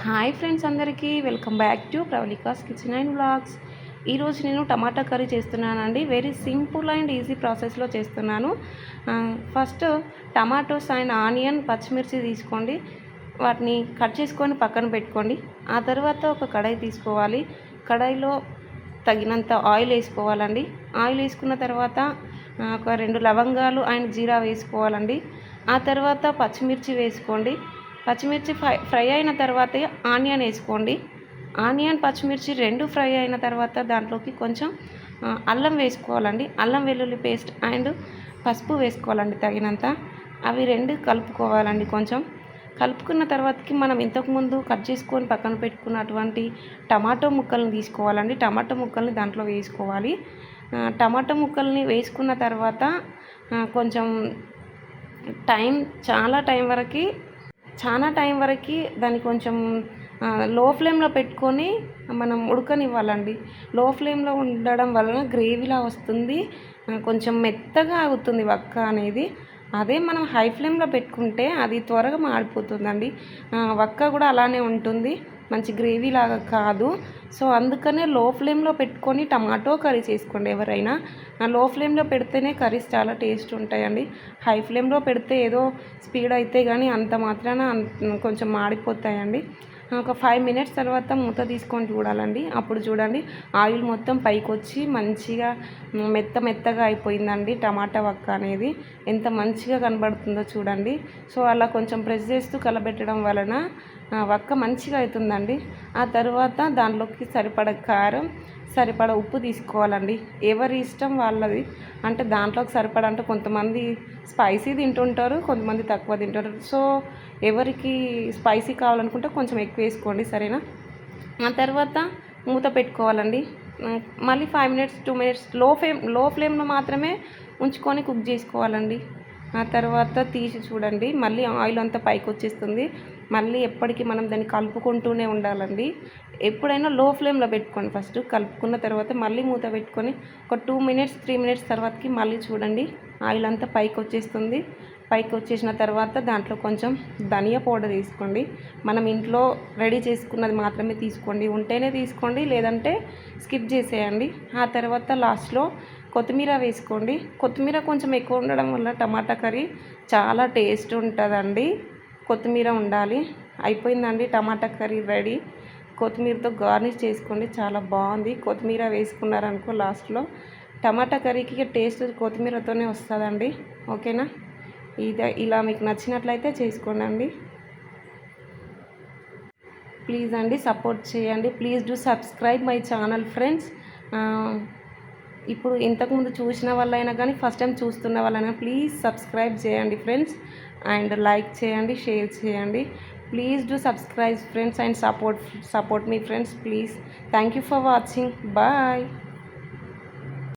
Hi friends, అందరికీ welcome back to ప్రవళికాస్ kitchen and vlogs. ఈరోజు నేను టమాటా కర్రీ చేస్తున్నానండి. వెరీ సింపుల్ అండ్ ఈజీ ప్రాసెస్లో చేస్తున్నాను. ఫస్ట్ టమాటోస్ అండ్ ఆనియన్, పచ్చిమిర్చి తీసుకోండి. వాటిని కట్ చేసుకొని పక్కన పెట్టుకోండి. ఆ తర్వాత ఒక కడాయి తీసుకోవాలి. కడాయిలో తగినంత ఆయిల్ వేసుకోవాలండి. ఆయిల్ వేసుకున్న తర్వాత ఒక 2 లవంగాలు అండ్ జీరా వేసుకోవాలండి. ఆ తర్వాత పచ్చిమిర్చి వేసుకోండి. పచ్చిమిర్చి ఫ్రై అయిన తర్వాత ఆనియన్ వేసుకోండి. ఆనియన్, పచ్చిమిర్చి 2 ఫ్రై అయిన తర్వాత దాంట్లోకి కొంచెం అల్లం వేసుకోవాలండి. అల్లం వెల్లుల్లి పేస్ట్ అండ్ పసుపు వేసుకోవాలండి తగినంత. అవి 2 కలుపుకోవాలండి. కొంచెం కలుపుకున్న తర్వాతకి మనం ఇంతకుముందు కట్ చేసుకొని పక్కన పెట్టుకున్నటువంటి టమాటో ముక్కల్ని తీసుకోవాలండి. టమాటో ముక్కల్ని దాంట్లో వేసుకోవాలి. టమాటో ముక్కల్ని వేసుకున్న తర్వాత కొంచెం చాలా టైం వరకు దాన్ని కొంచెం లో ఫ్లేమ్లో పెట్టుకొని మనం ఉడకనివ్వాలండి. లో ఫ్లేమ్లో ఉండడం వలన గ్రేవీలా వస్తుంది, కొంచెం మెత్తగా అవుతుంది వక్క అనేది. అదే మనం హై ఫ్లేమ్లో పెట్టుకుంటే అది త్వరగా మాడిపోతుందండి. వక్క కూడా అలానే ఉంటుంది, మంచి గ్రేవీ లాగా కాదు. సో అందుకనే లో ఫ్లేమ్లో పెట్టుకొని టమాటో కర్రీ చేసుకోండి ఎవరైనా. లో ఫ్లేమ్లో పెడితేనే కర్రీస్ చాలా టేస్ట్ ఉంటాయండి. హై ఫ్లేమ్లో పెడితే ఏదో స్పీడ్ అయితే కానీ అంత మాత్రాన కొంచెం మాడిపోతాయండి. ఒక 5 మినిట్స్ తర్వాత మూత తీసుకొని చూడాలండి. అప్పుడు చూడండి ఆయిల్ మొత్తం పైకి వచ్చి మంచిగా మెత్తగా అయిపోయిందండి. టమాటా వక్క అనేది ఎంత మంచిగా కనబడుతుందో చూడండి. సో అలా కొంచెం ప్రెస్ చేస్తూ కలబెట్టడం వలన వక్క మంచిగా అవుతుందండి. ఆ తర్వాత దాంట్లోకి సరిపడ కారం, సరిపడ ఉప్పు తీసుకోవాలండి. ఎవరి ఇష్టం వాళ్ళది. అంటే దాంట్లోకి సరిపడ అంటే కొంతమంది స్పైసీ తింటుంటారు, కొంతమంది తక్కువ తింటారు. సో ఎవరికి స్పైసీ కావాలనుకుంటే కొంచెం ఎక్కువ వేసుకోండి, సరేనా. ఆ తర్వాత మూత పెట్టుకోవాలండి. మళ్ళీ 5 మినిట్స్ 2 మినిట్స్ లో ఫ్లేమ్లో మాత్రమే ఉంచుకొని కుక్ చేసుకోవాలండి. ఆ తర్వాత తీసి చూడండి మళ్ళీ ఆయిల్ అంతా పైకి వచ్చేస్తుంది. మళ్ళీ ఎప్పటికీ మనం దాన్ని కలుపుకుంటూనే ఉండాలండి. ఎప్పుడైనా లో ఫ్లేమ్లో పెట్టుకోండి. ఫస్ట్ కలుపుకున్న తర్వాత మళ్ళీ మూత పెట్టుకొని ఒక 2 మినిట్స్ 3 మినిట్స్ తర్వాతకి మళ్ళీ చూడండి ఆయిల్ అంతా పైకి వచ్చేస్తుంది. పైకి వచ్చేసిన తర్వాత దాంట్లో కొంచెం ధనియా పౌడర్ వేసుకోండి. మనం ఇంట్లో రెడీ చేసుకున్నది మాత్రమే తీసుకోండి. ఉంటేనే తీసుకోండి, లేదంటే స్కిప్ చేసేయండి. ఆ తర్వాత లాస్ట్లో కొత్తిమీర వేసుకోండి. కొత్తిమీర కొంచెం ఎక్కువ ఉండడం వల్ల టమాటా కర్రీ చాలా టేస్ట్ ఉంటుందండి. కొత్తిమీర ఉండాలి. అయిపోయిందండి టమాటా కర్రీ రెడీ. కొత్తిమీరతో గార్నిష్ చేసుకోండి, చాలా బాగుంది. కొత్తిమీర వేసుకున్నారనుకో లాస్ట్లో టమాటా కర్రీకి టేస్ట్ కొత్తిమీరతోనే వస్తుందండి. ఓకేనా. ఇలా మీకు నచ్చినట్లయితే చేసుకోండి. ప్లీజ్ అండి సపోర్ట్ చేయండి. Please do subscribe my channel friends. ఇప్పుడు ఇంతకుముందు చూసిన వాళ్ళైనా కానీ ఫస్ట్ టైం చూస్తున్న వాళ్ళైనా ప్లీజ్ సబ్స్క్రైబ్ చేయండి ఫ్రెండ్స్. అండ్ లైక్ చేయండి, షేర్ చేయండి. Please do subscribe friends and support మీ friends please. Thank you for watching. Bye.